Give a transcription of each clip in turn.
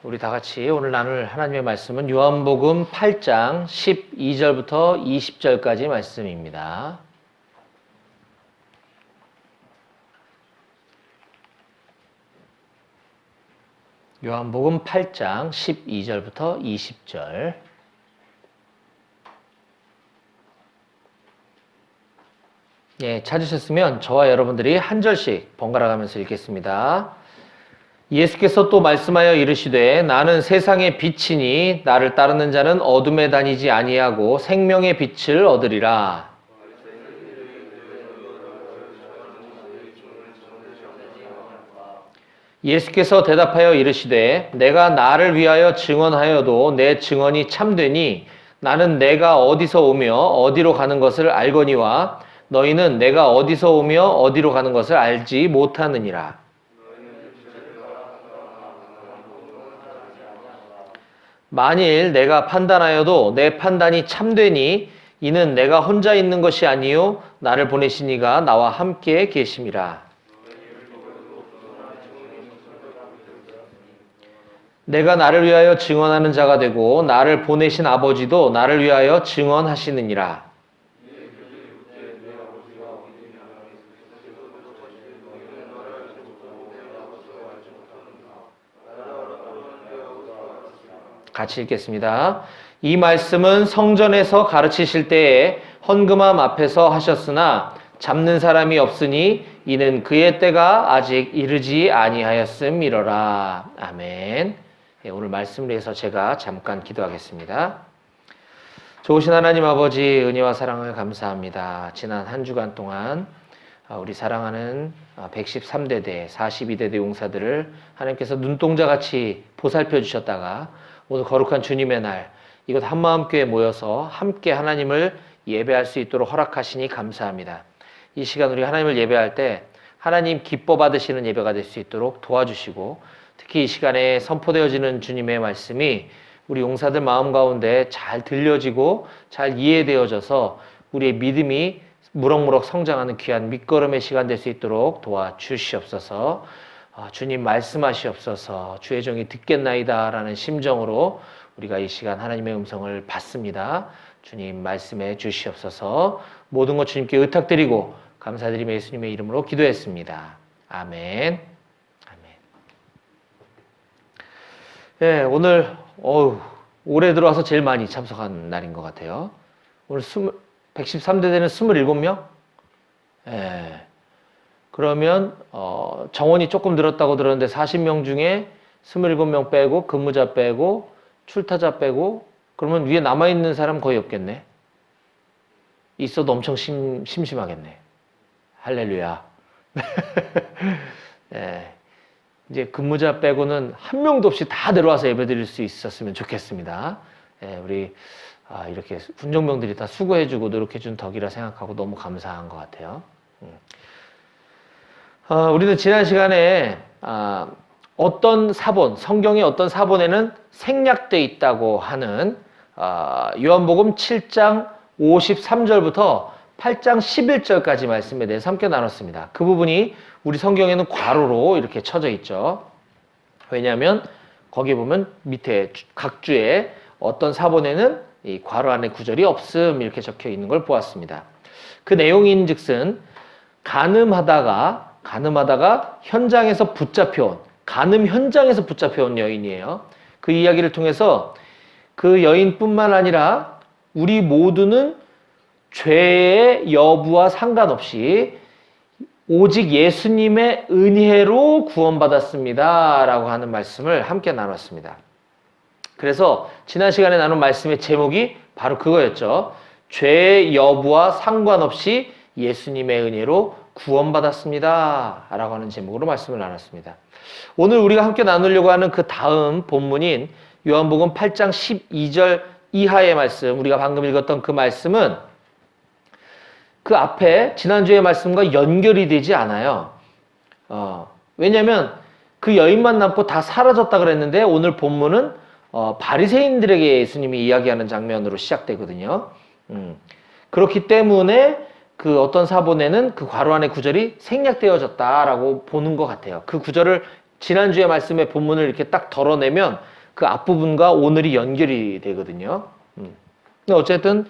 우리 다 같이 오늘 나눌 하나님의 말씀은 요한복음 8장 12절부터 20절까지 말씀입니다. 요한복음 8장 12절부터 20절. 찾으셨으면 저와 여러분들이 한 절씩 번갈아 가면서 읽겠습니다. 예수께서 또 말씀하여 이르시되 나는 세상의 빛이니 나를 따르는 자는 어둠에 다니지 아니하고 생명의 빛을 얻으리라. 예수께서 대답하여 이르시되 내가 나를 위하여 증언하여도 내 증언이 참되니 나는 내가 어디서 오며 어디로 가는 것을 알거니와 너희는 내가 어디서 오며 어디로 가는 것을 알지 못하느니라. 만일 내가 판단하여도 내 판단이 참되니 이는 내가 혼자 있는 것이 아니요 나를 보내신 이가 나와 함께 계심이라. 내가 나를 위하여 증언하는 자가 되고 나를 보내신 아버지도 나를 위하여 증언하시느니라. 같이 읽겠습니다. 이 말씀은 성전에서 가르치실 때에 헌금함 앞에서 하셨으나 잡는 사람이 없으니 이는 그의 때가 아직 이르지 아니하였음이로라. 아멘. 오늘 말씀을 위해서 제가 잠깐 기도하겠습니다. 좋으신 하나님 아버지 은혜와 사랑을 감사합니다. 지난 한 주간 동안 우리 사랑하는 113대대, 42대대 용사들을 하나님께서 눈동자같이 보살펴 주셨다가 오늘 거룩한 주님의 날 이곳 한마음교회에 모여서 함께 하나님을 예배할 수 있도록 허락하시니 감사합니다. 이 시간 우리 하나님을 예배할 때 하나님 기뻐 받으시는 예배가 될 수 있도록 도와주시고 특히 이 시간에 선포되어지는 주님의 말씀이 우리 용사들 마음 가운데 잘 들려지고 잘 이해되어져서 우리의 믿음이 무럭무럭 성장하는 귀한 밑거름의 시간 될 수 있도록 도와주시옵소서. 주님 말씀하시옵소서. 주의 종이 듣겠나이다 라는 심정으로 우리가 이 시간 하나님의 음성을 받습니다. 주님 말씀해 주시옵소서. 모든 것 주님께 의탁드리고 감사드리며 예수님의 이름으로 기도했습니다. 아멘. 아멘. 오늘 올해 들어와서 제일 많이 참석한 날인 것 같아요. 오늘 113대대는 27명? 그러면 정원이 조금 늘었다고 들었는데 40명 중에 27명 빼고 근무자 빼고 출타자 빼고 그러면 위에 남아있는 사람 거의 없겠네. 있어도 엄청 심심하겠네. 할렐루야. 이제 근무자 빼고는 한 명도 없이 다 내려와서 예배드릴 수 있었으면 좋겠습니다. 우리 이렇게 군종병들이 다 수고해주고 노력해준 덕이라 생각하고 너무 감사한 것 같아요. 우리는 지난 시간에 어떤 사본, 성경의 어떤 사본에는 생략되어 있다고 하는 요한복음 7장 53절부터 8장 11절까지 말씀에 대해서 함께 나눴습니다. 그 부분이 우리 성경에는 괄호로 이렇게 쳐져 있죠. 왜냐하면 거기 보면 밑에 각 주에 어떤 사본에는 이 괄호 안에 구절이 없음 이렇게 적혀 있는 걸 보았습니다. 그 내용인즉슨 간음하다가 현장에서 붙잡혀온, 간음 현장에서 붙잡혀온 여인이에요. 그 이야기를 통해서 그 여인뿐만 아니라 우리 모두는 죄의 여부와 상관없이 오직 예수님의 은혜로 구원받았습니다 라고 하는 말씀을 함께 나눴습니다. 그래서 지난 시간에 나눈 말씀의 제목이 바로 그거였죠. 죄의 여부와 상관없이 예수님의 은혜로 구원받았습니다 라고 하는 제목으로 말씀을 나눴습니다. 오늘 우리가 함께 나누려고 하는 그 다음 본문인 요한복음 8장 12절 이하의 말씀, 우리가 방금 읽었던 그 말씀은 그 앞에 지난주의 말씀과 연결이 되지 않아요. 왜냐하면 그 여인만 남고 다 사라졌다 그랬는데 오늘 본문은 바리새인들에게 예수님이 이야기하는 장면으로 시작되거든요. 그렇기 때문에 그 어떤 사본에는 그 괄호 안의 구절이 생략되어졌다라고 보는 것 같아요. 그 구절을 지난주의 말씀의 본문을 이렇게 딱 덜어내면 그 앞부분과 오늘이 연결이 되거든요. 근데 어쨌든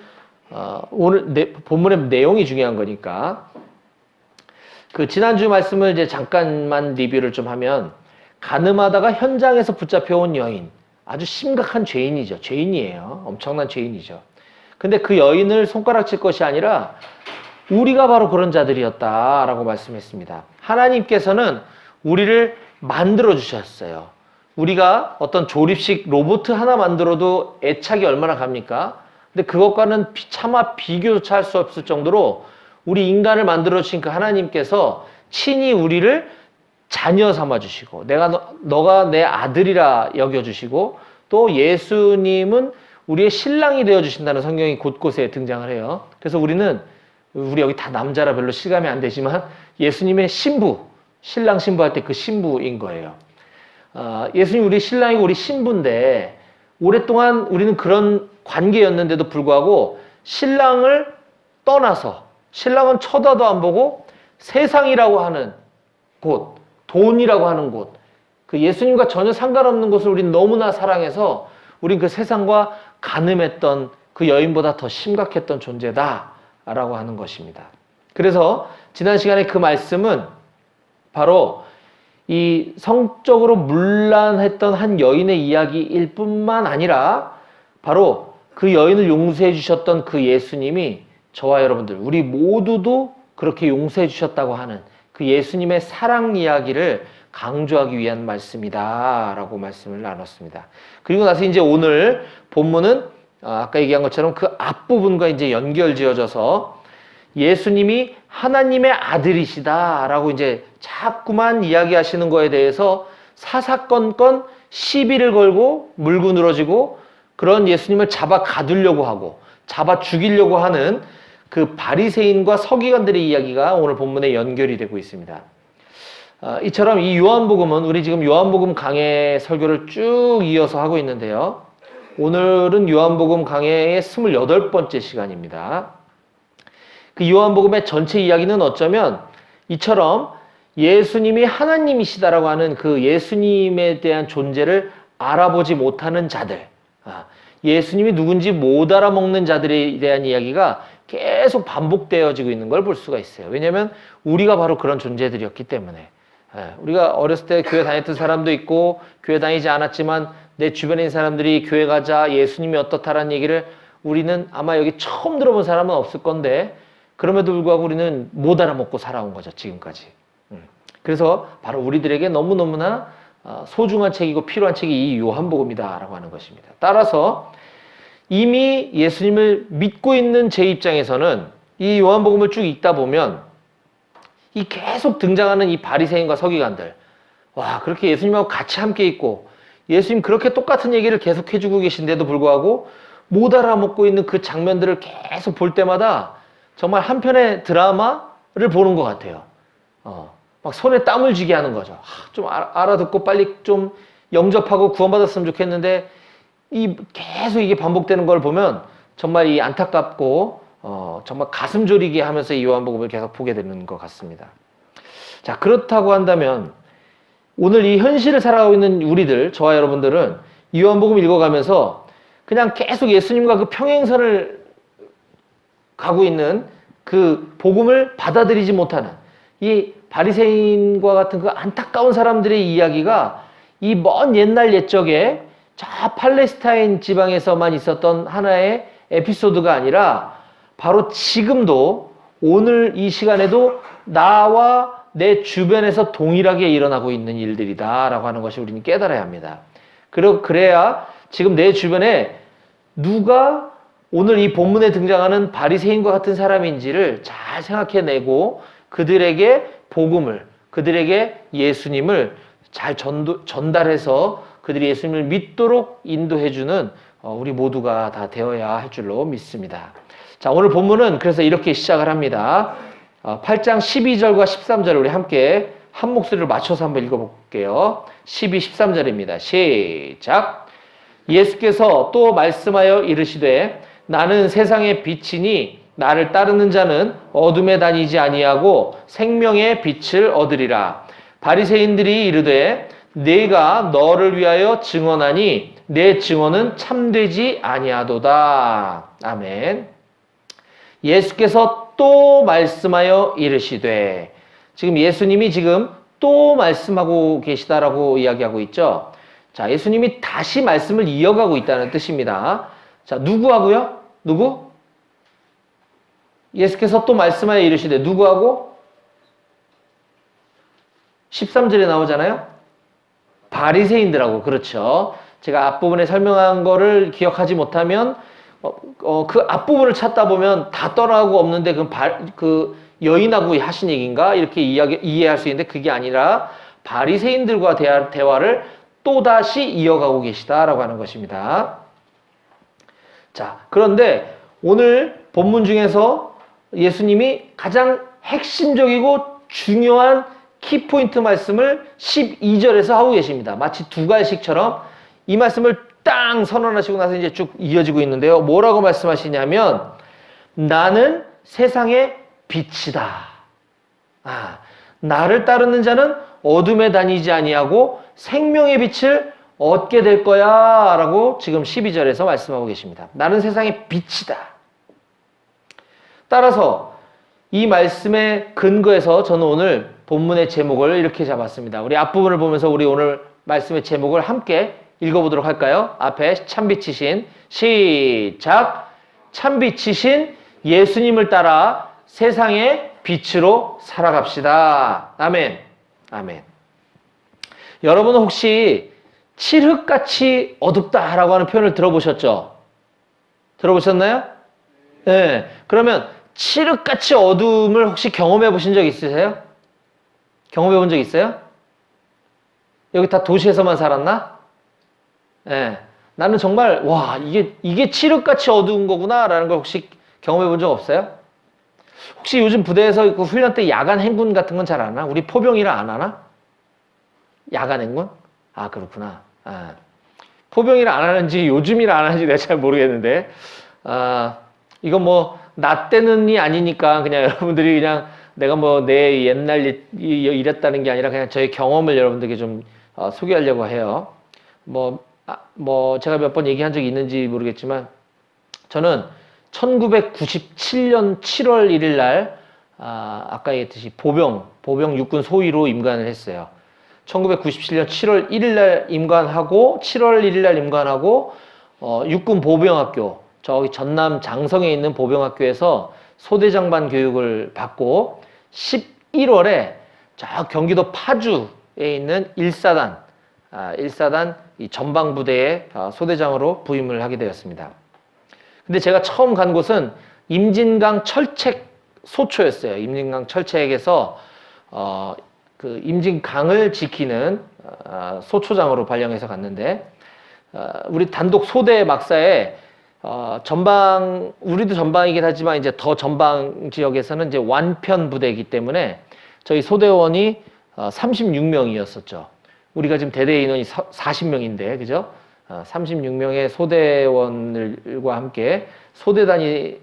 오늘 본문의 내용이 중요한 거니까 그 지난주 말씀을 이제 잠깐만 리뷰를 좀 하면 가늠하다가 현장에서 붙잡혀온 여인, 아주 심각한 죄인이죠. 죄인이에요. 엄청난 죄인이죠. 근데 그 여인을 손가락질 것이 아니라 우리가 바로 그런 자들이었다라고 말씀했습니다. 하나님께서는 우리를 만들어 주셨어요. 우리가 어떤 조립식 로봇 하나 만들어도 애착이 얼마나 갑니까? 근데 그것과는 차마 비교조차 할 수 없을 정도로 우리 인간을 만들어 주신 그 하나님께서 친히 우리를 자녀 삼아 주시고 너가 내 아들이라 여겨 주시고 또 예수님은 우리의 신랑이 되어 주신다는 성경이 곳곳에 등장을 해요. 그래서 우리 여기 다 남자라 별로 실감이 안 되지만 예수님의 신부, 신랑 신부할 때 그 신부인 거예요. 예수님 우리 신랑이고 우리 신부인데 오랫동안 우리는 그런 관계였는데도 불구하고 신랑을 떠나서 신랑은 쳐다도 안 보고 세상이라고 하는 곳, 돈이라고 하는 곳, 그 예수님과 전혀 상관없는 곳을 우린 너무나 사랑해서 우린 그 세상과 간음했던 그 여인보다 더 심각했던 존재다라고 하는 것입니다. 그래서 지난 시간에 그 말씀은 바로 이 성적으로 문란했던 한 여인의 이야기일 뿐만 아니라 바로 그 여인을 용서해 주셨던 그 예수님이 저와 여러분들, 우리 모두도 그렇게 용서해 주셨다고 하는 그 예수님의 사랑 이야기를 강조하기 위한 말씀이다 라고 말씀을 나눴습니다. 그리고 나서 이제 오늘 본문은 아까 얘기한 것처럼 그 앞부분과 이제 연결 지어져서 예수님이 하나님의 아들이시다 라고 이제 자꾸만 이야기하시는 거에 대해서 사사건건 시비를 걸고 물고 늘어지고 그런 예수님을 잡아 가두려고 하고 잡아 죽이려고 하는 그 바리새인과 서기관들의 이야기가 오늘 본문에 연결이 되고 있습니다. 이처럼 이 요한복음은 우리 지금 요한복음 강해 설교를 쭉 이어서 하고 있는데요. 오늘은 요한복음 강해의 28번째 시간입니다. 그 요한복음의 전체 이야기는 어쩌면 이처럼 예수님이 하나님이시다라고 하는 그 예수님에 대한 존재를 알아보지 못하는 자들, 예수님이 누군지 못 알아먹는 자들에 대한 이야기가 계속 반복되어지고 있는 걸 볼 수가 있어요. 왜냐하면 우리가 바로 그런 존재들이었기 때문에. 우리가 어렸을 때 교회 다녔던 사람도 있고 교회 다니지 않았지만 내 주변에 있는 사람들이 교회 가자, 예수님이 어떻다라는 얘기를 우리는 아마 여기 처음 들어본 사람은 없을 건데 그럼에도 불구하고 우리는 못 알아먹고 살아온 거죠, 지금까지. 그래서 바로 우리들에게 너무너무나 소중한 책이고 필요한 책이 이 요한복음이다라고 하는 것입니다. 따라서 이미 예수님을 믿고 있는 제 입장에서는 이 요한복음을 쭉 읽다 보면 이 계속 등장하는 이 바리새인과 서기관들, 와, 그렇게 예수님하고 같이 함께 있고 예수님 그렇게 똑같은 얘기를 계속 해주고 계신데도 불구하고 못 알아먹고 있는 그 장면들을 계속 볼 때마다 정말 한편의 드라마를 보는 것 같아요. 막 손에 땀을 쥐게 하는 거죠. 좀 알아듣고 빨리 좀 영접하고 구원받았으면 좋겠는데 계속 이게 반복되는 걸 보면 정말 이 안타깝고 정말 가슴 졸이게 하면서 이 요한복음을 계속 보게 되는 것 같습니다. 자, 그렇다고 한다면 오늘 이 현실을 살아가고 있는 우리들, 저와 여러분들은 이 요한복음 읽어가면서 그냥 계속 예수님과 그 평행선을 가고 있는 그 복음을 받아들이지 못하는 이 바리새인과 같은 그 안타까운 사람들의 이야기가 이 먼 옛날 옛적에 저 팔레스타인 지방에서만 있었던 하나의 에피소드가 아니라 바로 지금도 오늘 이 시간에도 나와 내 주변에서 동일하게 일어나고 있는 일들이다라고 하는 것을 우리는 깨달아야 합니다. 그래야 지금 내 주변에 누가 오늘 이 본문에 등장하는 바리새인과 같은 사람인지를 잘 생각해내고 그들에게 복음을, 그들에게 예수님을 잘 전달해서 그들이 예수님을 믿도록 인도해주는 우리 모두가 다 되어야 할 줄로 믿습니다. 자, 오늘 본문은 그래서 이렇게 시작을 합니다. 8장 12절과 13절 우리 함께 한 목소리를 맞춰서 한번 읽어볼게요. 12, 13절입니다. 시작. 예수께서 또 말씀하여 이르시되 나는 세상의 빛이니 나를 따르는 자는 어둠에 다니지 아니하고 생명의 빛을 얻으리라. 바리새인들이 이르되 내가 너를 위하여 증언하니 내 증언은 참되지 아니하도다. 아멘. 예수께서 또 말씀하여 이르시되, 지금 예수님이 지금 또 말씀하고 계시다라고 이야기하고 있죠. 자, 예수님이 다시 말씀을 이어가고 있다는 뜻입니다. 자, 누구하고요? 누구? 예수께서 또 말씀하여 이르시되 누구하고? 13절에 나오잖아요. 바리새인들하고. 그렇죠. 제가 앞부분에 설명한 거를 기억하지 못하면 그 앞부분을 찾다 보면 다 떠나고 없는데 그 여인하고 하신 얘기인가? 이렇게 이해할 수 있는데 그게 아니라 바리새인들과 대화를 또다시 이어가고 계시다라고 하는 것입니다. 자, 그런데 오늘 본문 중에서 예수님이 가장 핵심적이고 중요한 키포인트 말씀을 12절에서 하고 계십니다. 마치 두 갈씩처럼 이 말씀을 땅 선언하시고 나서 이제 쭉 이어지고 있는데요. 뭐라고 말씀하시냐면, 나는 세상의 빛이다. 나를 따르는 자는 어둠에 다니지 아니하고 생명의 빛을 얻게 될 거야 라고 지금 12절에서 말씀하고 계십니다. 나는 세상의 빛이다. 따라서 이 말씀의 근거에서 저는 오늘 본문의 제목을 이렇게 잡았습니다. 우리 앞부분을 보면서 우리 오늘 말씀의 제목을 함께 읽어보도록 할까요? 앞에 참빛이신, 시작! 참빛이신 예수님을 따라 세상의 빛으로 살아갑시다. 아멘. 아멘. 여러분은 혹시 칠흑같이 어둡다라고 하는 표현을 들어보셨죠? 들어보셨나요? 네. 그러면 칠흑같이 어둠을 혹시 경험해 보신 적 있으세요? 경험해 본 적 있어요? 여기 다 도시에서만 살았나? 네. 나는 정말 와, 이게 칠흑같이 어두운 거구나 라는 걸 혹시 경험해 본 적 없어요? 혹시 요즘 부대에서 그 훈련 때 야간 행군 같은 건 잘 안 하나? 우리 포병이라 안 하나? 야간 행군? 아, 그렇구나. 포병이라 안 하는지 요즘이라 안 하는지 내가 잘 모르겠는데, 이건 뭐 나 때는이 아니니까 그냥 여러분들이 그냥 내가 뭐 내 옛날 이랬다는 게 아니라 그냥 저의 경험을 여러분들에게 좀 소개하려고 해요. 뭐 제가 몇 번 얘기한 적이 있는지 모르겠지만, 저는 1997년 7월 1일 날 아까 얘기했듯이 보병 육군 소위로 임관을 했어요. 1997년 7월 1일 날 임관하고 7월 1일 날 임관하고 육군 보병학교, 저기 전남 장성에 있는 보병학교에서 소대장반 교육을 받고 11월에 저 경기도 파주에 있는 1사단 이 전방부대의 소대장으로 부임을 하게 되었습니다. 근데 제가 처음 간 곳은 임진강 철책 소초였어요. 임진강 철책에서 그 임진강을 지키는 소초장으로 발령해서 갔는데, 우리 단독 소대 막사에 우리도 전방이긴 하지만 이제 더 전방 지역에서는 이제 완편 부대이기 때문에 저희 소대원이 36명이었었죠. 우리가 지금 대대 인원이 40명인데, 그죠? 36명의 소대원들과 함께 소대 단위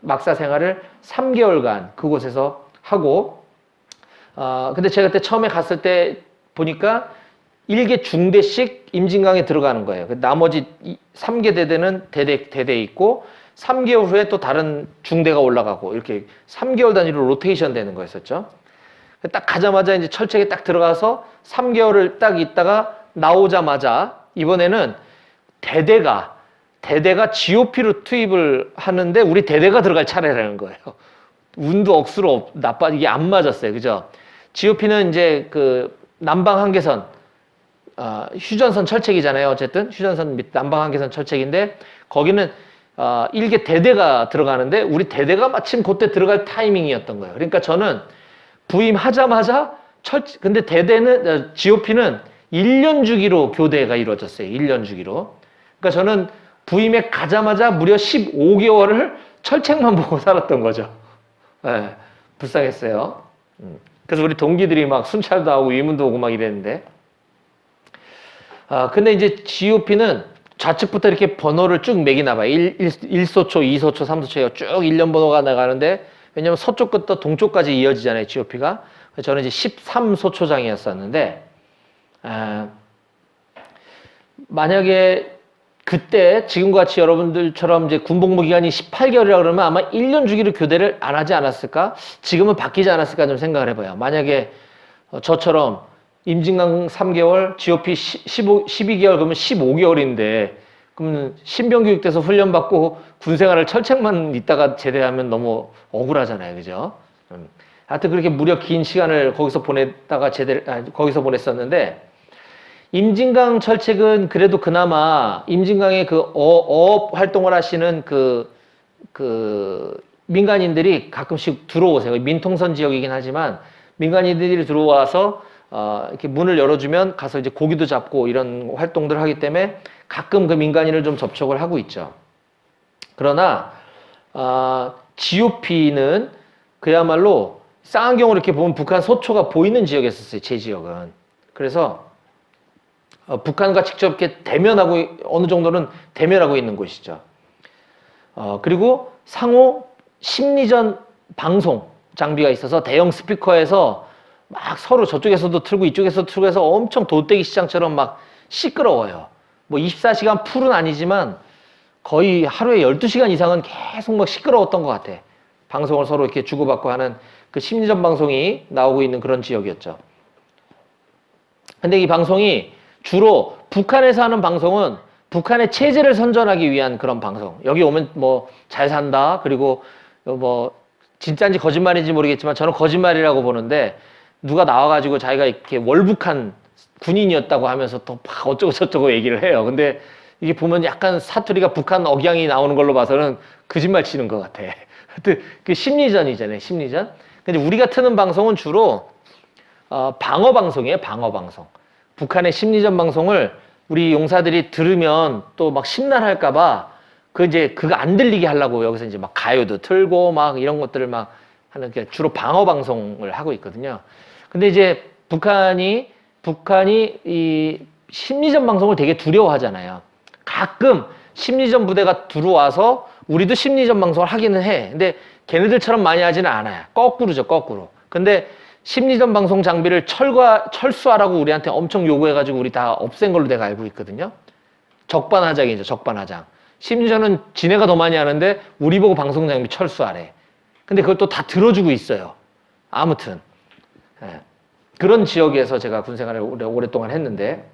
막사 생활을 3개월간 그곳에서 하고, 근데 제가 그때 처음에 갔을 때 보니까 1개 중대씩 임진강에 들어가는 거예요. 나머지 3개 대대는 대대에 있고 3개월 후에 또 다른 중대가 올라가고 이렇게 3개월 단위로 로테이션 되는 거였었죠. 딱 가자마자 이제 철책에 딱 들어가서 3개월을 딱 있다가 나오자마자 이번에는 대대가 GOP로 투입을 하는데 우리 대대가 들어갈 차례라는 거예요. 운도 억수로 이게 안 맞았어요. 그죠? GOP는 이제 그 남방 한계선, 휴전선 철책이잖아요. 어쨌든 휴전선 및 남방 한계선 철책인데 거기는 1개 대대가 들어가는데 우리 대대가 마침 그때 들어갈 타이밍이었던 거예요. 그러니까 저는 부임하자마자 근데 GOP는 1년 주기로 교대가 이루어졌어요. 1년 주기로. 그러니까 저는 부임에 가자마자 무려 15개월을 철책만 보고 살았던 거죠. 네, 불쌍했어요. 그래서 우리 동기들이 막 순찰도 하고 위문도 오고 막 이랬는데, 근데 이제 GOP는 좌측부터 이렇게 번호를 쭉 매기나 봐요. 1소초, 2소초, 3소초가 쭉 1년 번호가 나가는데, 왜냐면 서쪽부터 동쪽까지 이어지잖아요, GOP가. 저는 이제 13소초장이었었는데, 에, 만약에 그때 지금과 같이 여러분들처럼 이제 군복무 기간이 18개월이라 그러면 아마 1년 주기로 교대를 안 하지 않았을까? 지금은 바뀌지 않았을까 좀 생각을 해봐요. 만약에 저처럼 임진강 3개월, GOP 12개월 그러면 15개월인데 그러면 신병교육돼서 훈련받고 군생활을 철책만 있다가 제대하면 너무 억울하잖아요. 그죠? 하여튼 그렇게 무려 긴 시간을 거기서 보냈다가 거기서 보냈었는데 임진강 철책은 그래도 그나마 임진강에 그 어업 활동을 하시는 그 민간인들이 가끔씩 들어오세요. 민통선 지역이긴 하지만 민간인들이 들어와서 이렇게 문을 열어주면 가서 이제 고기도 잡고 이런 활동들을 하기 때문에 가끔 그 민간인을 좀 접촉을 하고 있죠. 그러나 GOP는 그야말로 쌍안경으로 이렇게 보면 북한 소초가 보이는 지역이었어요. 제 지역은. 그래서 북한과 직접 이렇게 대면하고 어느 정도는 대면하고 있는 곳이죠. 그리고 상호 심리전 방송 장비가 있어서 대형 스피커에서 막 서로 저쪽에서도 틀고 이쪽에서도 틀고 해서 엄청 돗대기 시장처럼 막 시끄러워요. 뭐 24시간 풀은 아니지만 거의 하루에 12시간 이상은 계속 막 시끄러웠던 것 같아. 방송을 서로 이렇게 주고받고 하는 그 심리전 방송이 나오고 있는 그런 지역이었죠. 근데 이 방송이 주로 북한에서 하는 방송은 북한의 체제를 선전하기 위한 그런 방송. 여기 오면 뭐 잘 산다. 그리고 뭐 진짜인지 거짓말인지 모르겠지만 저는 거짓말이라고 보는데 누가 나와가지고 자기가 이렇게 월북한 군인이었다고 하면서 또 막 어쩌고 저쩌고 얘기를 해요. 근데 이게 보면 약간 사투리가 북한 억양이 나오는 걸로 봐서는 거짓말 치는 것 같아. 하여튼 그 심리전이잖아요. 심리전. 근데 우리가 트는 방송은 주로 방어 방송이에요. 방어 방송. 북한의 심리전 방송을 우리 용사들이 들으면 또 막 심란할까봐 그거 안 들리게 하려고 여기서 이제 막 가요도 틀고 막 이런 것들을 막 하는 게 주로 방어 방송을 하고 있거든요. 근데 이제 북한이 이 심리전 방송을 되게 두려워하잖아요. 가끔 심리전 부대가 들어와서 우리도 심리전 방송을 하기는 해. 근데 걔네들처럼 많이 하지는 않아요. 거꾸로죠, 거꾸로. 근데 심리전 방송 장비를 철수하라고 우리한테 엄청 요구해가지고 우리 다 없앤 걸로 내가 알고 있거든요. 적반하장이죠, 적반하장. 심리전은 지네가 더 많이 하는데 우리 보고 방송 장비 철수하래. 근데 그걸 또 다 들어주고 있어요. 아무튼 그런 지역에서 제가 군생활을 오랫동안 했는데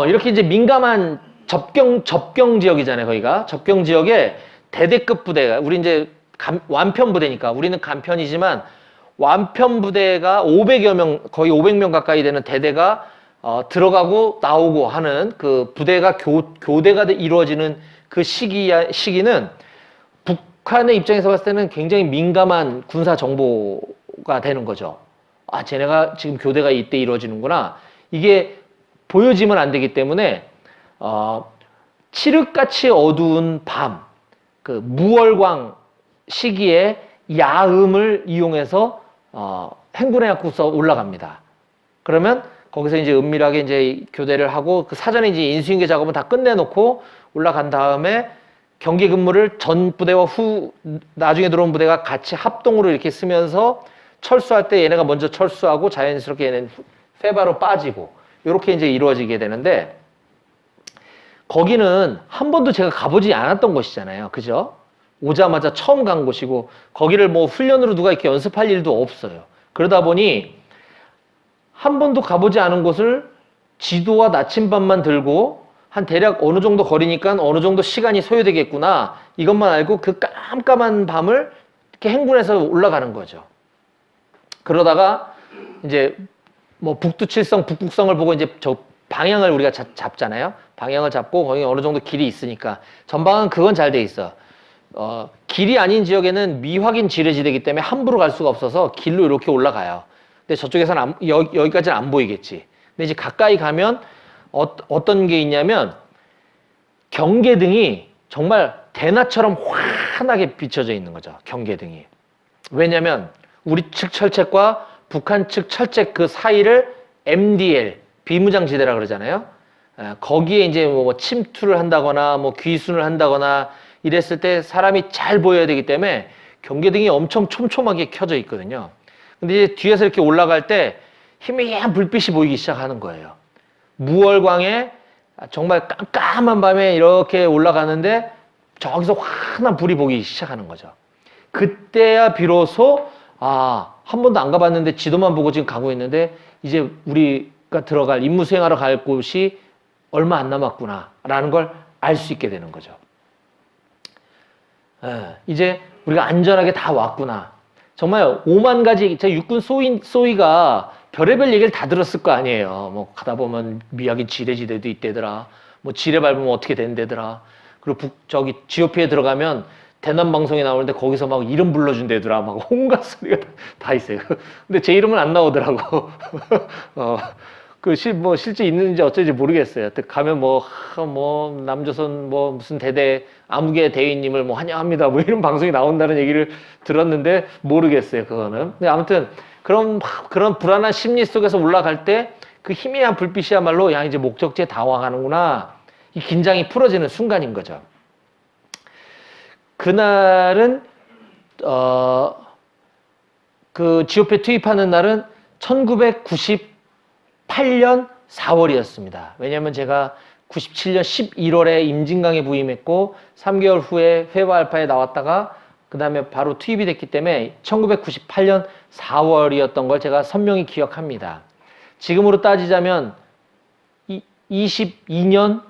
이렇게 이제 민감한 접경 지역이잖아요. 거기가 접경 지역에 대대급 부대가 우리 이제 완편 부대니까 우리는 간편이지만 완편 부대가 500여 명 거의 500명 가까이 되는 대대가 들어가고 나오고 하는 그 부대가 교대가 이루어지는 그 시기는 북한의 입장에서 봤을 때는 굉장히 민감한 군사 정보가 되는 거죠. 아, 쟤네가 지금 교대가 이때 이루어지는구나. 이게 보여지면 안 되기 때문에 칠흑같이 어두운 밤, 그 무월광 시기에 야음을 이용해서 행군해갖고서 올라갑니다. 그러면 거기서 이제 은밀하게 이제 교대를 하고 그 사전에 이제 인수인계 작업은 다 끝내놓고 올라간 다음에 경계 근무를 전 부대와 나중에 들어온 부대가 같이 합동으로 이렇게 쓰면서 철수할 때 얘네가 먼저 철수하고 자연스럽게 얘네는 페바로 빠지고 이렇게 이제 이루어지게 되는데 거기는 한 번도 제가 가보지 않았던 곳이잖아요. 그죠? 오자마자 처음 간 곳이고 거기를 뭐 훈련으로 누가 이렇게 연습할 일도 없어요. 그러다 보니 한 번도 가보지 않은 곳을 지도와 나침반만 들고 한 대략 어느 정도 거리니까 어느 정도 시간이 소요되겠구나 이것만 알고 그 깜깜한 밤을 이렇게 행군해서 올라가는 거죠. 그러다가 이제 뭐 북두칠성, 북극성을 보고 이제 저 방향을 우리가 잡잖아요. 방향을 잡고 거기 어느 정도 길이 있으니까 전방은 그건 잘 돼 있어. 길이 아닌 지역에는 미확인 지뢰지대이기 때문에 함부로 갈 수가 없어서 길로 이렇게 올라가요. 근데 저쪽에서는 여기까지는 안 보이겠지. 근데 이제 가까이 가면 어떤 게 있냐면 경계등이 정말 대낮처럼 환하게 비춰져 있는 거죠. 경계등이. 왜냐면 우리 측 철책과 북한 측 철책 그 사이를 MDL 비무장지대라 그러잖아요. 거기에 이제 뭐 침투를 한다거나 뭐 귀순을 한다거나 이랬을 때 사람이 잘 보여야 되기 때문에 경계등이 엄청 촘촘하게 켜져 있거든요. 근데 이제 뒤에서 이렇게 올라갈 때 희미한 불빛이 보이기 시작하는 거예요. 무월광에 정말 깜깜한 밤에 이렇게 올라가는데 저기서 환한 불이 보기 시작하는 거죠. 그때야 비로소 한 번도 안 가봤는데 지도만 보고 지금 가고 있는데 이제 우리가 들어갈 임무 수행하러 갈 곳이 얼마 안 남았구나 라는 걸 알 수 있게 되는 거죠. 이제 우리가 안전하게 다 왔구나. 정말 5만 가지, 제 육군 소위가 별의별 얘기를 다 들었을 거 아니에요. 뭐 가다 보면 미약인 지뢰지대도 있대더라. 뭐 지뢰 밟으면 어떻게 된대더라. 그리고 저기 GOP에 들어가면 대남 방송에 나오는데 거기서 막 이름 불러준대더라. 막 온갖 소리가 다 있어요. 근데 제 이름은 안 나오더라고. 실제 있는지 어쩐지 모르겠어요. 가면 남조선 무슨 대대 암흑의 대위님을 환영합니다. 이런 방송이 나온다는 얘기를 들었는데 모르겠어요. 그거는. 근데 아무튼 그런 불안한 심리 속에서 올라갈 때 그 희미한 불빛이야말로 이제 목적지에 다가가는구나. 이 긴장이 풀어지는 순간인 거죠. 그날은 그 GOP에 투입하는 날은 1998년 4월이었습니다. 왜냐하면 제가 97년 11월에 임진강에 부임했고 3개월 후에 회화 알파에 나왔다가 그 다음에 바로 투입이 됐기 때문에 1998년 4월이었던 걸 제가 선명히 기억합니다. 지금으로 따지자면 22년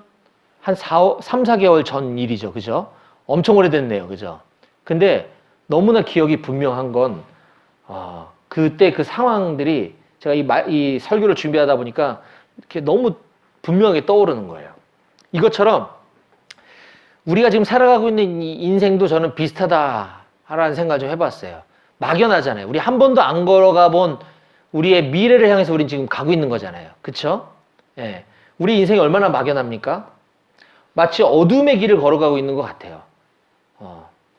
한 3, 4개월 전 일이죠. 그죠? 엄청 오래됐네요. 그죠? 근데 너무나 기억이 분명한 건 그때 그 상황들이 제가 이 설교를 준비하다 보니까 이렇게 너무 분명하게 떠오르는 거예요. 이것처럼 우리가 지금 살아가고 있는 이 인생도 저는 비슷하다라는 생각을 좀 해봤어요. 막연하잖아요. 우리 한 번도 안 걸어가 본 우리의 미래를 향해서 우린 지금 가고 있는 거잖아요. 그쵸? 예. 우리 인생이 얼마나 막연합니까? 마치 어둠의 길을 걸어가고 있는 것 같아요.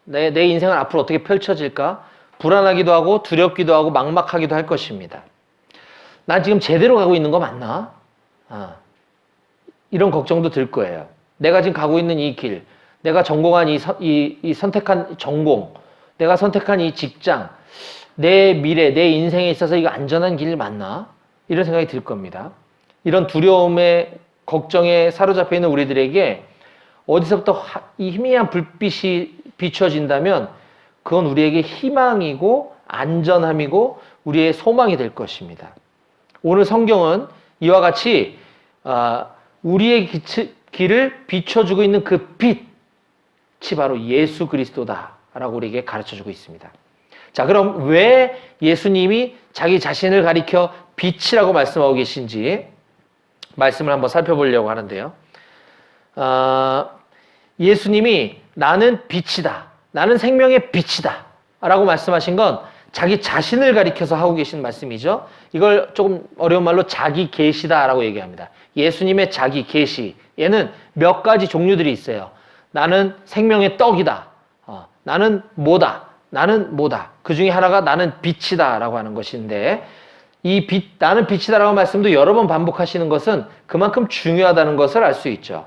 내 인생은 앞으로 어떻게 펼쳐질까? 불안하기도 하고 두렵기도 하고 막막하기도 할 것입니다. 난 지금 제대로 가고 있는 거 맞나? 이런 걱정도 들 거예요. 내가 지금 가고 있는 이 길, 내가 전공한 이 선택한 전공, 내가 선택한 이 직장, 내 미래, 내 인생에 있어서 이거 안전한 길 맞나? 이런 생각이 들 겁니다. 이런 두려움에, 걱정에 사로잡혀 있는 우리들에게 어디서부터 이 희미한 불빛이 비춰진다면 그건 우리에게 희망이고 안전함이고 우리의 소망이 될 것입니다. 오늘 성경은 이와 같이 우리의 길을 비춰주고 있는 그 빛이 바로 예수 그리스도다라고 우리에게 가르쳐주고 있습니다. 자, 그럼 왜 예수님이 자기 자신을 가리켜 빛이라고 말씀하고 계신지 말씀을 한번 살펴보려고 하는데요. 예수님이 나는 빛이다. 나는 생명의 빛이다. 라고 말씀하신 건 자기 자신을 가리켜서 하고 계신 말씀이죠. 이걸 조금 어려운 말로 자기 계시다라고 얘기합니다. 예수님의 자기 계시. 얘는 몇 가지 종류들이 있어요. 나는 생명의 떡이다. 나는 뭐다. 나는 뭐다. 그 중에 하나가 나는 빛이다 라고 하는 것인데 이 빛, 나는 빛이다라고 말씀도 여러 번 반복하시는 것은 그만큼 중요하다는 것을 알 수 있죠.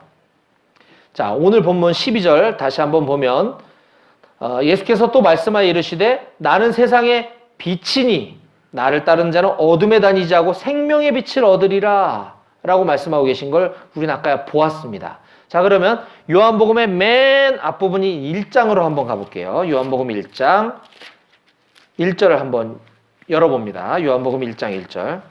자, 오늘 본문 12절 다시 한번 보면 예수께서 또 말씀하여 이르시되 나는 세상의 빛이니 나를 따르는 자는 어둠에 다니지 않고 생명의 빛을 얻으리라 라고 말씀하고 계신 걸 우리는 아까 보았습니다. 자, 그러면 요한복음의 맨 앞부분이 1장으로 한번 가볼게요. 요한복음 1장 1절을 한번 열어봅니다. 요한복음 1장 1절.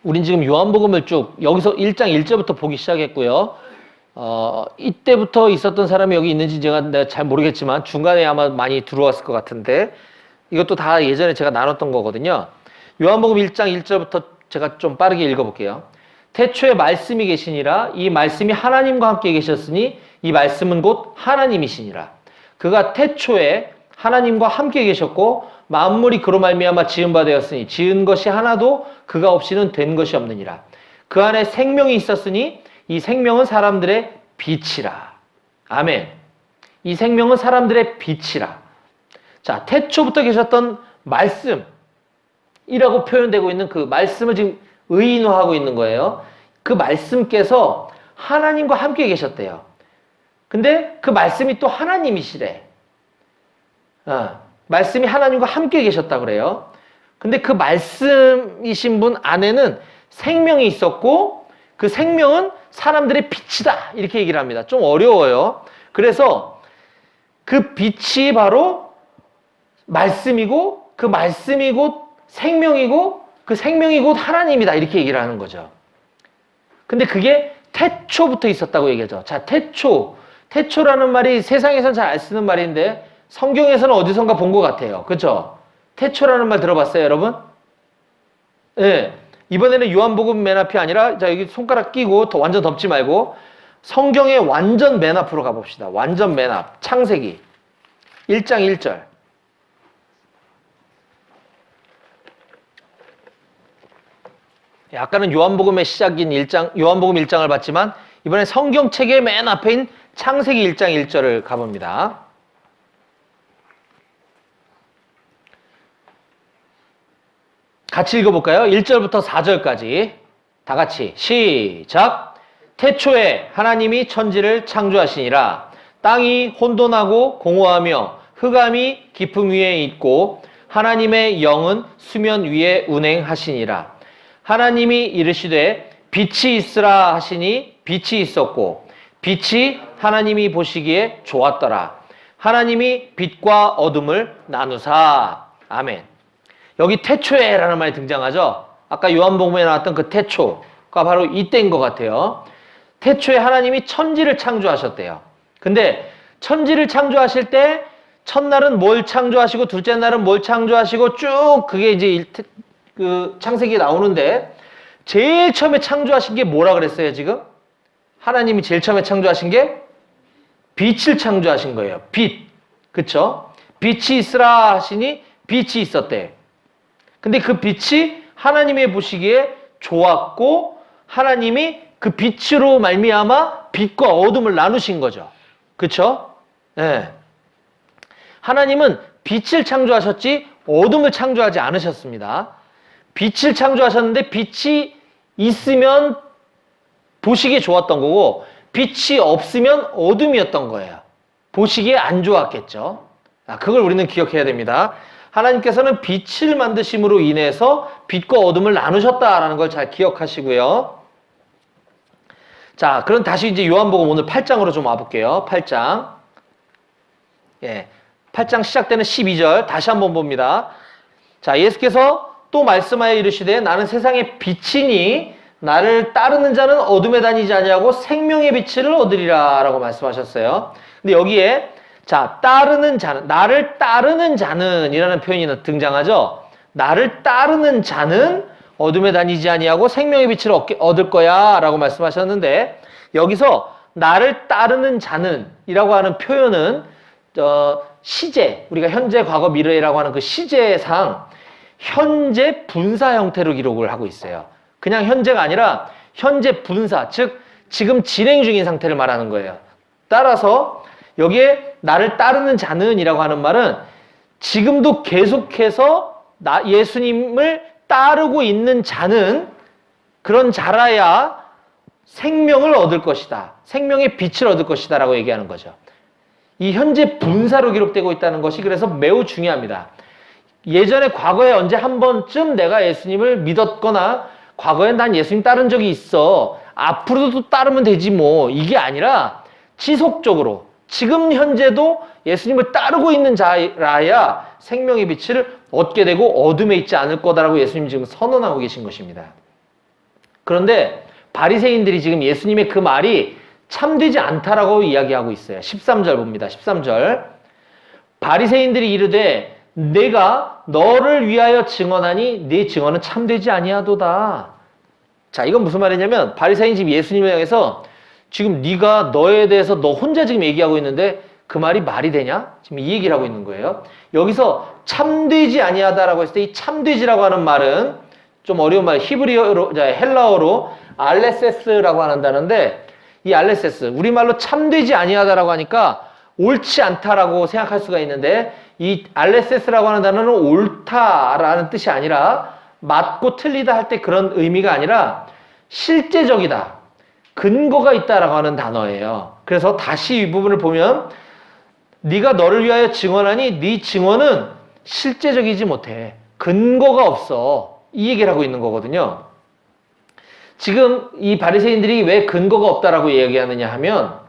우린 지금 요한복음을 쭉 여기서 1장 1절부터 보기 시작했고요. 이때부터 있었던 사람이 여기 있는지 내가 잘 모르겠지만 중간에 아마 많이 들어왔을 것 같은데 이것도 다 예전에 제가 나눴던 거거든요. 요한복음 1장 1절부터 제가 좀 빠르게 읽어볼게요. 태초에 말씀이 계시니라 이 말씀이 하나님과 함께 계셨으니 이 말씀은 곧 하나님이시니라. 그가 태초에 하나님과 함께 계셨고 만물이 그로 말미암아 지은 바 되었으니 지은 것이 하나도 그가 없이는 된 것이 없느니라. 그 안에 생명이 있었으니 이 생명은 사람들의 빛이라. 아멘. 이 생명은 사람들의 빛이라. 자, 태초부터 계셨던 말씀이라고 표현되고 있는 그 말씀을 지금 의인화하고 있는 거예요. 그 말씀께서 하나님과 함께 계셨대요. 근데 그 말씀이 또 하나님이시래. 말씀이 하나님과 함께 계셨다 그래요. 근데 그 말씀이신 분 안에는 생명이 있었고 그 생명은 사람들의 빛이다 이렇게 얘기를 합니다. 좀 어려워요. 그래서 그 빛이 바로 말씀이고 그 말씀이 곧 생명이고 그 생명이 곧 하나님이다 이렇게 얘기를 하는 거죠. 근데 그게 태초부터 있었다고 얘기하죠. 자, 태초라는 말이 세상에서는 잘 안 쓰는 말인데 성경에서는 어디선가 본 것 같아요. 그렇죠? 태초라는 말 들어봤어요, 여러분? 네. 이번에는 요한복음 맨 앞이 아니라 자 여기 손가락 끼고 더 완전 덮지 말고 성경의 완전 맨 앞으로 가봅시다. 완전 맨 앞. 창세기 1장 1절. 아까는 요한복음의 시작인 요한복음 1장을 봤지만 이번엔 성경책의 맨 앞에인 창세기 1장 1절을 가봅니다. 같이 읽어볼까요? 1절부터 4절까지 다 같이 시작! 태초에 하나님이 천지를 창조하시니라. 땅이 혼돈하고 공허하며 흑암이 깊음 위에 있고 하나님의 영은 수면 위에 운행하시니라. 하나님이 이르시되 빛이 있으라 하시니 빛이 있었고 빛이 하나님이 보시기에 좋았더라. 하나님이 빛과 어둠을 나누사. 아멘. 여기 태초에 라는 말이 등장하죠. 아까 요한복음에 나왔던 그 태초가 바로 이때인 것 같아요. 태초에 하나님이 천지를 창조하셨대요. 근데 천지를 창조하실 때 첫날은 뭘 창조하시고 둘째 날은 뭘 창조하시고 쭉 그게 이제 그 창세기에 나오는데 제일 처음에 창조하신 게 뭐라 그랬어요 지금? 하나님이 제일 처음에 창조하신 게 빛을 창조하신 거예요. 빛. 그쵸? 빛이 있으라 하시니 빛이 있었대. 근데 그 빛이 하나님의 보시기에 좋았고 하나님이 그 빛으로 말미암아 빛과 어둠을 나누신 거죠. 그쵸? 네. 하나님은 빛을 창조하셨지 어둠을 창조하지 않으셨습니다. 빛을 창조하셨는데 빛이 있으면 보시기에 좋았던 거고 빛이 없으면 어둠이었던 거예요. 보시기에 안 좋았겠죠. 그걸 우리는 기억해야 됩니다. 하나님께서는 빛을 만드심으로 인해서 빛과 어둠을 나누셨다라는 걸 잘 기억하시고요. 자, 그럼 다시 이제 요한복음 오늘 8장으로 좀 와볼게요. 8장. 예. 8장 시작되는 12절 다시 한번 봅니다. 자, 예수께서 또 말씀하여 이르시되 나는 세상의 빛이니 나를 따르는 자는 어둠에 다니지 아니하고 생명의 빛을 얻으리라 라고 말씀하셨어요. 근데 여기에 자, 따르는 자는, 나를 따르는 자는 이라는 표현이 등장하죠. 나를 따르는 자는 어둠에 다니지 아니하고 생명의 빛을 얻을 거야 라고 말씀하셨는데 여기서 나를 따르는 자는 이라고 하는 표현은 시제, 우리가 현재, 과거, 미래라고 하는 그 시제상 현재 분사 형태로 기록을 하고 있어요. 그냥 현재가 아니라 현재 분사, 즉 지금 진행 중인 상태를 말하는 거예요. 따라서 여기에 나를 따르는 자는 이라고 하는 말은 지금도 계속해서 예수님을 따르고 있는 자는 그런 자라야 생명을 얻을 것이다. 생명의 빛을 얻을 것이다 라고 얘기하는 거죠. 이 현재 분사로 기록되고 있다는 것이 그래서 매우 중요합니다. 예전에 과거에 언제 한 번쯤 내가 예수님을 믿었거나 과거에 난 예수님 따른 적이 있어. 앞으로도 또 따르면 되지 뭐. 이게 아니라 지속적으로 지금 현재도 예수님을 따르고 있는 자라야 생명의 빛을 얻게 되고 어둠에 있지 않을 거다라고 예수님 지금 선언하고 계신 것입니다. 그런데 바리새인들이 지금 예수님의 그 말이 참되지 않다라고 이야기하고 있어요. 13절 봅니다. 13절. 바리새인들이 이르되 내가 너를 위하여 증언하니 네 증언은 참되지 아니하도다. 자, 이건 무슨 말이냐면 바리새인 지금 예수님을 향해서 지금 네가 너에 대해서 너 혼자 지금 얘기하고 있는데 그 말이 말이 되냐? 지금 이 얘기를 하고 있는 거예요. 여기서 참되지 아니하다라고 했을 때 이 참되지라고 하는 말은 좀 어려운 말, 히브리어로, 헬라어로 알레세스라고 한다는데 이 알레세스, 우리말로 참되지 아니하다라고 하니까 옳지 않다라고 생각할 수가 있는데 이 알레세스라고 하는 단어는 옳다라는 뜻이 아니라 맞고 틀리다 할 때 그런 의미가 아니라 실제적이다. 근거가 있다라고 하는 단어예요. 그래서 다시 이 부분을 보면 네가 너를 위하여 증언하니 네 증언은 실제적이지 못해. 근거가 없어. 이 얘기를 하고 있는 거거든요. 지금 이 바리새인들이 왜 근거가 없다라고 얘기하느냐 하면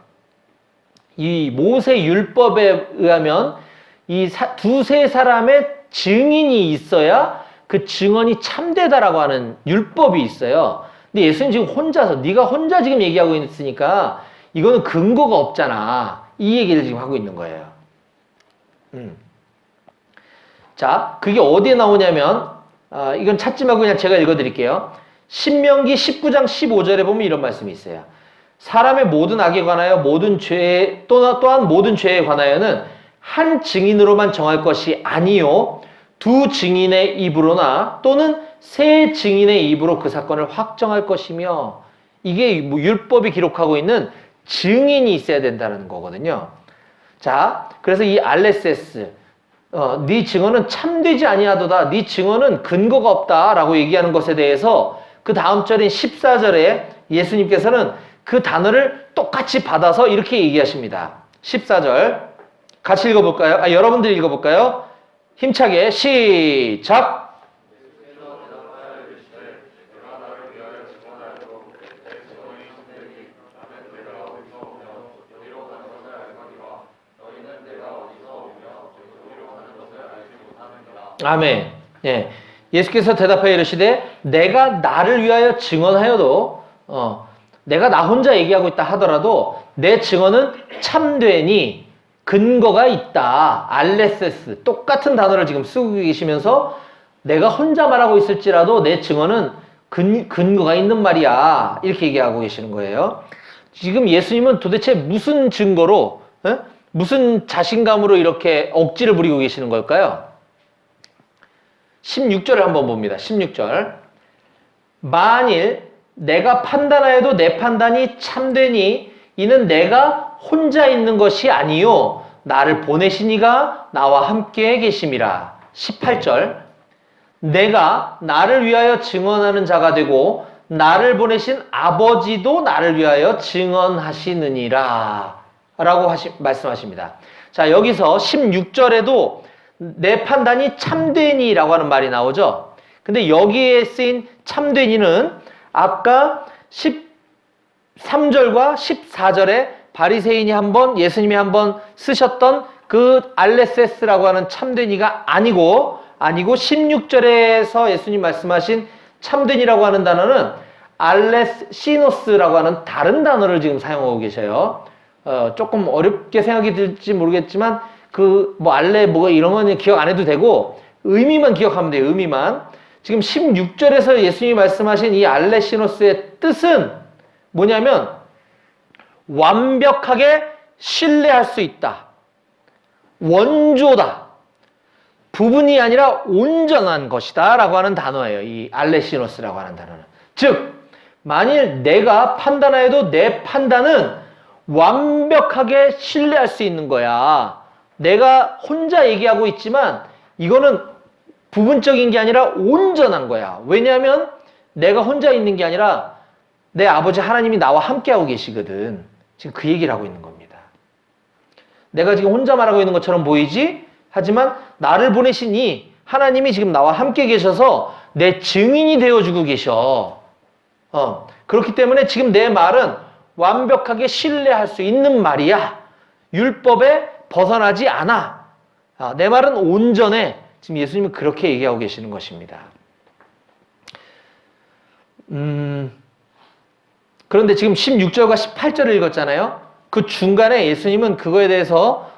이 모세 율법에 의하면 이 두세 사람의 증인이 있어야 그 증언이 참되다라고 하는 율법이 있어요. 근데 예수님 지금 혼자서 네가 혼자 지금 얘기하고 있으니까 이거는 근거가 없잖아. 이 얘기를 지금 하고 있는 거예요. 자, 그게 어디에 나오냐면 이건 찾지 말고 그냥 제가 읽어드릴게요. 신명기 19장 15절에 보면 이런 말씀이 있어요. 사람의 모든 악에 관하여 모든 죄 또한 모든 죄에 관하여는 한 증인으로만 정할 것이 아니요 두 증인의 입으로나 또는 세 증인의 입으로 그 사건을 확정할 것이며 이게 뭐 율법이 기록하고 있는 증인이 있어야 된다는 거거든요. 자, 그래서 이 알레세스 네 증언은 참되지 아니하도다. 네 증언은 근거가 없다라고 얘기하는 것에 대해서 그 다음 절인 14절에 예수님께서는 그 단어를 똑같이 받아서 이렇게 얘기하십니다. 14절 같이 읽어볼까요? 여러분들 읽어볼까요? 힘차게 시작! 아멘. 예. 예수께서 대답하여 이르시되 내가 나를 위하여 증언하여도 내가 나 혼자 얘기하고 있다 하더라도 내 증언은 참되니 근거가 있다. 알레세스. 똑같은 단어를 지금 쓰고 계시면서 내가 혼자 말하고 있을지라도 내 증언은 근거가 있는 말이야. 이렇게 얘기하고 계시는 거예요. 지금 예수님은 도대체 무슨 증거로 무슨 자신감으로 이렇게 억지를 부리고 계시는 걸까요? 16절을 한번 봅니다. 16절. 만일 내가 판단하여도 내 판단이 참되니 이는 내가 혼자 있는 것이 아니요 나를 보내신 이가 나와 함께 계심이라. 18절. 내가 나를 위하여 증언하는 자가 되고 나를 보내신 아버지도 나를 위하여 증언하시느니라 라고 말씀하십니다. 자, 여기서 16절에도 내 판단이 참되니라고 하는 말이 나오죠. 근데 여기에 쓰인 참되니는 아까 13절과 14절에 바리새인이 예수님이 한번 쓰셨던 그 알레세스라고 하는 참되니가 아니고 16절에서 예수님 말씀하신 참되니라고 하는 단어는 알레시노스라고 하는 다른 단어를 지금 사용하고 계셔요. 조금 어렵게 생각이 들지 모르겠지만 알레 이런 건 기억 안 해도 되고 의미만 기억하면 돼요. 의미만. 지금 16절에서 예수님이 말씀하신 이 알레시노스의 뜻은 뭐냐면 완벽하게 신뢰할 수 있다. 원조다. 부분이 아니라 온전한 것이다 라고 하는 단어예요. 이 알레시노스라고 하는 단어는. 즉 만일 내가 판단하여도 내 판단은 완벽하게 신뢰할 수 있는 거야. 내가 혼자 얘기하고 있지만 이거는 부분적인 게 아니라 온전한 거야. 왜냐하면 내가 혼자 있는 게 아니라 내 아버지 하나님이 나와 함께하고 계시거든. 지금 그 얘기를 하고 있는 겁니다. 내가 지금 혼자 말하고 있는 것처럼 보이지? 하지만 나를 보내신 이 하나님이 지금 나와 함께 계셔서 내 증인이 되어주고 계셔. 그렇기 때문에 지금 내 말은 완벽하게 신뢰할 수 있는 말이야. 율법에 벗어나지 않아. 내 말은 온전해. 지금 예수님은 그렇게 얘기하고 계시는 것입니다. 그런데 지금 16절과 18절을 읽었잖아요. 그 중간에 예수님은 그거에 대해서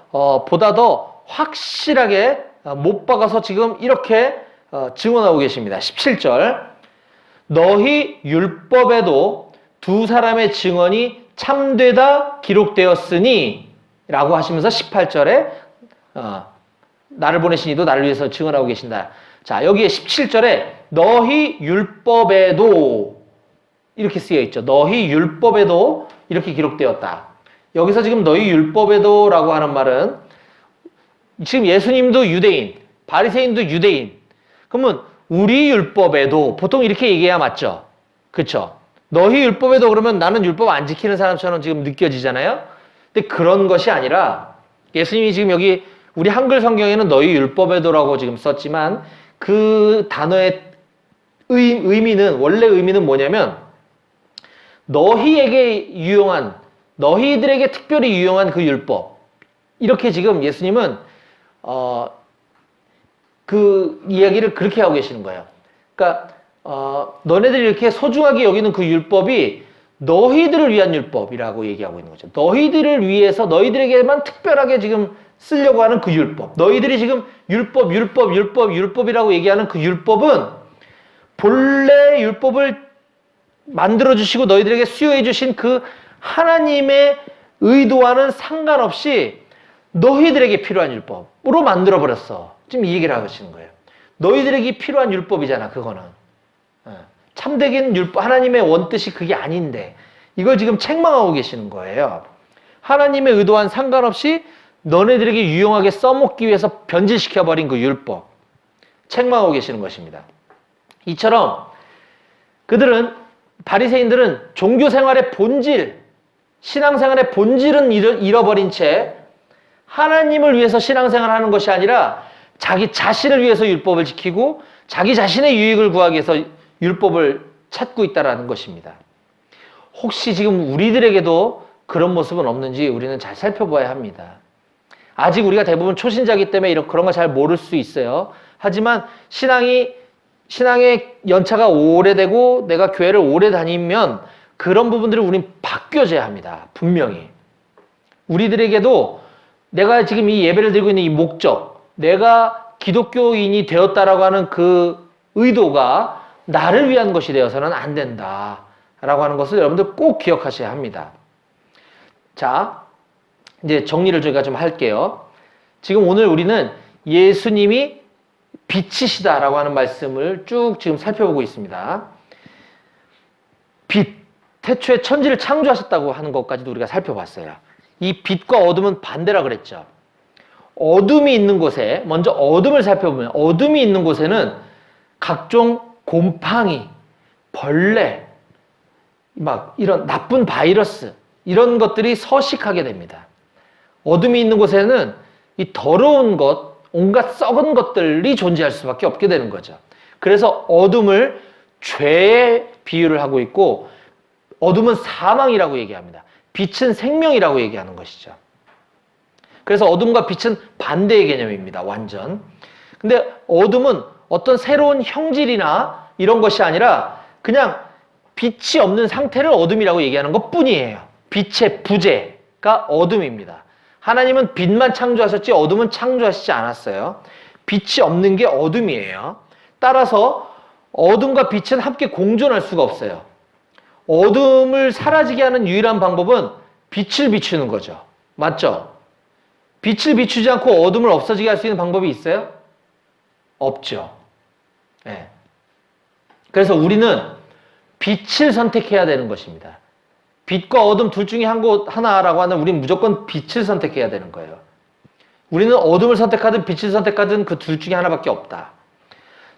보다 더 확실하게 못 박아서 지금 이렇게 증언하고 계십니다. 17절. 너희 율법에도 두 사람의 증언이 참되다 기록되었으니 라고 하시면서 18절에 나를 보내신 이도 나를 위해서 증언하고 계신다. 자, 여기에 17절에 너희 율법에도 이렇게 쓰여 있죠. 너희 율법에도 이렇게 기록되었다. 여기서 지금 너희 율법에도 라고 하는 말은 지금 예수님도 유대인, 바리새인도 유대인. 그러면 우리 율법에도 보통 이렇게 얘기해야 맞죠? 그렇죠? 너희 율법에도 그러면 나는 율법 안 지키는 사람처럼 지금 느껴지잖아요? 근데 그런 것이 아니라 예수님이 지금 여기 우리 한글 성경에는 너희 율법에도라고 지금 썼지만 그 단어의 의미는 원래 의미는 뭐냐면 너희에게 유용한 너희들에게 특별히 유용한 그 율법 이렇게 지금 예수님은 그 이야기를 그렇게 하고 계시는 거예요. 그러니까 너네들이 이렇게 소중하게 여기는 그 율법이 너희들을 위한 율법이라고 얘기하고 있는 거죠. 너희들을 위해서 너희들에게만 특별하게 지금 쓰려고 하는 그 율법. 너희들이 지금 율법이라고 얘기하는 그 율법은 본래 율법을 만들어주시고 너희들에게 수여해주신 그 하나님의 의도와는 상관없이 너희들에게 필요한 율법으로 만들어버렸어. 지금 이 얘기를 하시는 거예요. 너희들에게 필요한 율법이잖아, 그거는. 참되긴 율법, 하나님의 원뜻이 그게 아닌데 이걸 지금 책망하고 계시는 거예요. 하나님의 의도와는 상관없이 너네들에게 유용하게 써먹기 위해서 변질시켜버린 그 율법. 책망하고 계시는 것입니다. 이처럼 그들은 바리새인들은 종교생활의 본질, 신앙생활의 본질은 잃어버린 채 하나님을 위해서 신앙생활하는 것이 아니라 자기 자신을 위해서 율법을 지키고 자기 자신의 유익을 구하기 위해서 율법을 찾고 있다는 것입니다. 혹시 지금 우리들에게도 그런 모습은 없는지 우리는 잘 살펴봐야 합니다. 아직 우리가 대부분 초신자이기 때문에 그런 거 잘 모를 수 있어요. 하지만 신앙의 연차가 오래되고 내가 교회를 오래 다니면 그런 부분들을 우린 바뀌어져야 합니다. 분명히. 우리들에게도 내가 지금 이 예배를 드리고 있는 이 목적, 내가 기독교인이 되었다라고 하는 그 의도가 나를 위한 것이 되어서는 안 된다라고 하는 것을 여러분들 꼭 기억하셔야 합니다. 자, 이제 정리를 저희가 좀 할게요. 지금 오늘 우리는 예수님이 빛이시다라고 하는 말씀을 쭉 지금 살펴보고 있습니다. 빛, 태초에 천지를 창조하셨다고 하는 것까지도 우리가 살펴봤어요. 이 빛과 어둠은 반대라 그랬죠. 어둠이 있는 곳에, 먼저 어둠을 살펴보면 어둠이 있는 곳에는 각종 곰팡이, 벌레, 막 이런 나쁜 바이러스 이런 것들이 서식하게 됩니다. 어둠이 있는 곳에는 이 더러운 것, 온갖 썩은 것들이 존재할 수밖에 없게 되는 거죠. 그래서 어둠을 죄에 비유를 하고 있고 어둠은 사망이라고 얘기합니다. 빛은 생명이라고 얘기하는 것이죠. 그래서 어둠과 빛은 반대의 개념입니다. 완전. 근데 어둠은 어떤 새로운 형질이나 이런 것이 아니라 그냥 빛이 없는 상태를 어둠이라고 얘기하는 것뿐이에요. 빛의 부재가 어둠입니다. 하나님은 빛만 창조하셨지 어둠은 창조하시지 않았어요. 빛이 없는 게 어둠이에요. 따라서 어둠과 빛은 함께 공존할 수가 없어요. 어둠을 사라지게 하는 유일한 방법은 빛을 비추는 거죠. 맞죠? 빛을 비추지 않고 어둠을 없어지게 할 수 있는 방법이 있어요? 없죠. 네. 그래서 우리는 빛을 선택해야 되는 것입니다. 빛과 어둠 둘 중에 하나라고 하는 우리는 무조건 빛을 선택해야 되는 거예요. 우리는 어둠을 선택하든 빛을 선택하든 그 둘 중에 하나밖에 없다.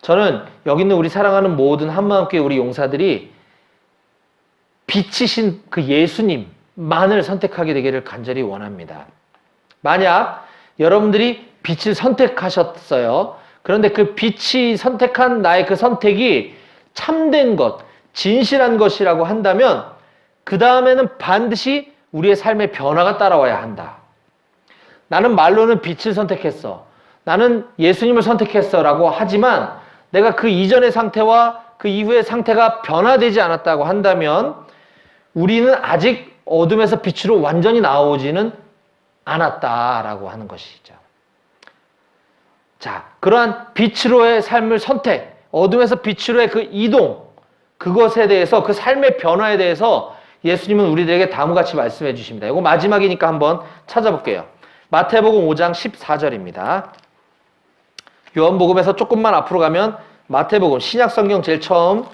저는 여기 있는 우리 사랑하는 모든 한마음교회 우리 용사들이 빛이신 그 예수님만을 선택하게 되기를 간절히 원합니다. 만약 여러분들이 빛을 선택하셨어요. 그런데 그 빛이 선택한 나의 그 선택이 참된 것, 진실한 것이라고 한다면 그 다음에는 반드시 우리의 삶의 변화가 따라와야 한다. 나는 말로는 빛을 선택했어. 나는 예수님을 선택했어 라고 하지만 내가 그 이전의 상태와 그 이후의 상태가 변화되지 않았다고 한다면 우리는 아직 어둠에서 빛으로 완전히 나오지는 않았다라고 하는 것이죠. 자, 그러한 빛으로의 삶을 선택, 어둠에서 빛으로의 그 이동, 그것에 대해서, 그 삶의 변화에 대해서 예수님은 우리들에게 다음과 같이 말씀해 주십니다. 이거 마지막이니까 한번 찾아볼게요. 마태복음 5장 14절입니다. 요한복음에서 조금만 앞으로 가면 마태복음, 신약성경 제일 처음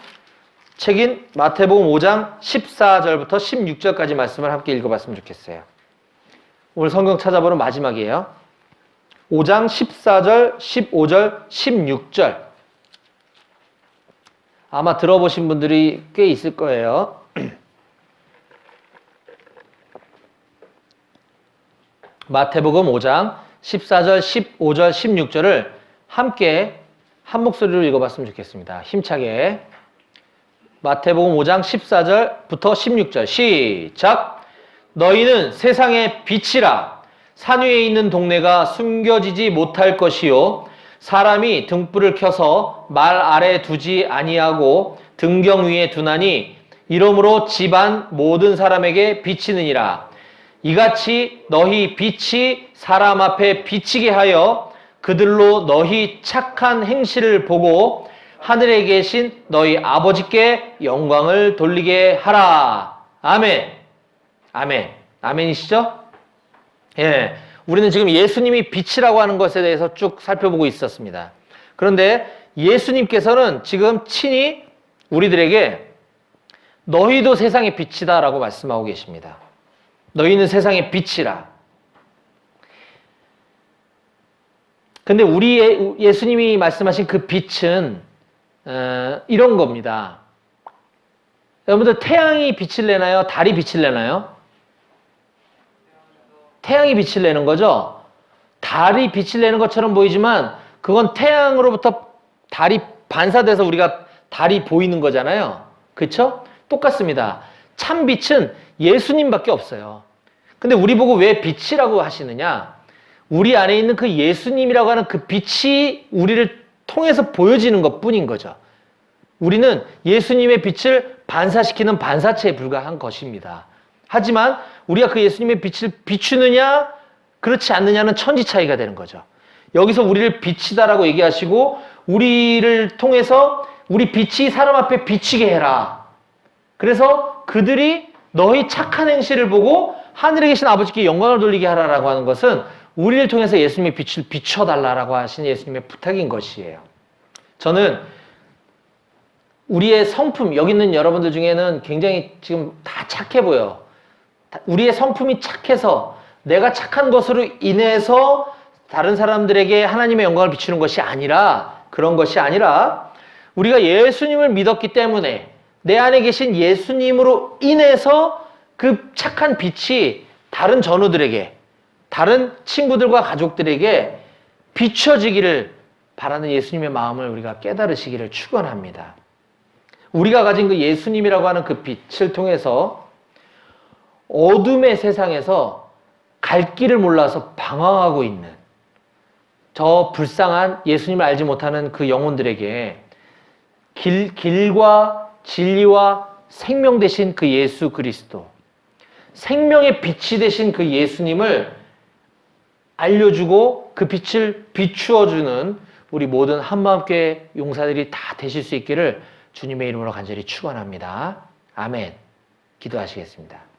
책인 마태복음 5장 14절부터 16절까지 말씀을 함께 읽어봤으면 좋겠어요. 오늘 성경 찾아보는 마지막이에요. 5장 14절, 15절, 16절. 아마 들어보신 분들이 꽤 있을 거예요. 마태복음 5장 14절, 15절, 16절을 함께 한 목소리로 읽어봤으면 좋겠습니다. 힘차게. 마태복음 5장 14절부터 16절 시작! 너희는 세상의 빛이라. 산 위에 있는 동네가 숨겨지지 못할 것이요 사람이 등불을 켜서 말 아래 두지 아니하고 등경 위에 두나니 이러므로 집안 모든 사람에게 비치느니라. 이같이 너희 빛이 사람 앞에 비치게 하여 그들로 너희 착한 행실을 보고 하늘에 계신 너희 아버지께 영광을 돌리게 하라. 아멘. 아멘. 아멘이시죠? 예. 우리는 지금 예수님이 빛이라고 하는 것에 대해서 쭉 살펴보고 있었습니다. 그런데 예수님께서는 지금 친히 우리들에게 너희도 세상의 빛이다 라고 말씀하고 계십니다. 너희는 세상의 빛이라. 근데 우리 예수님이 말씀하신 그 빛은 이런 겁니다. 여러분들 태양이 빛을 내나요? 달이 빛을 내나요? 태양이 빛을 내는 거죠. 달이 빛을 내는 것처럼 보이지만 그건 태양으로부터 달이 반사돼서 우리가 달이 보이는 거잖아요. 그렇죠? 똑같습니다. 참 빛은 예수님밖에 없어요. 근데 우리 보고 왜 빛이라고 하시느냐? 우리 안에 있는 그 예수님이라고 하는 그 빛이 우리를 통해서 보여지는 것뿐인 거죠. 우리는 예수님의 빛을 반사시키는 반사체에 불과한 것입니다. 하지만 우리가 그 예수님의 빛을 비추느냐 그렇지 않느냐는 천지 차이가 되는 거죠. 여기서 우리를 빛이다라고 얘기하시고 우리를 통해서 우리 빛이 사람 앞에 비치게 해라. 그래서 그들이 너희 착한 행실을 보고 하늘에 계신 아버지께 영광을 돌리게 하라라고 하는 것은 우리를 통해서 예수님의 빛을 비춰달라고 하신 예수님의 부탁인 것이에요. 저는 우리의 성품, 여기 있는 여러분들 중에는 굉장히 지금 다 착해 보여. 우리의 성품이 착해서 내가 착한 것으로 인해서 다른 사람들에게 하나님의 영광을 비추는 것이 아니라 그런 것이 아니라 우리가 예수님을 믿었기 때문에 내 안에 계신 예수님으로 인해서 그 착한 빛이 다른 전우들에게 다른 친구들과 가족들에게 비춰지기를 바라는 예수님의 마음을 우리가 깨달으시기를 축원합니다. 우리가 가진 그 예수님이라고 하는 그 빛을 통해서 어둠의 세상에서 갈 길을 몰라서 방황하고 있는 저 불쌍한 예수님을 알지 못하는 그 영혼들에게 길과 진리와 생명 되신 그 예수 그리스도, 생명의 빛이 되신 그 예수님을 알려주고 그 빛을 비추어주는 우리 모든 한마음교회 용사들이 다 되실 수 있기를 주님의 이름으로 간절히 축원합니다. 아멘. 기도하시겠습니다.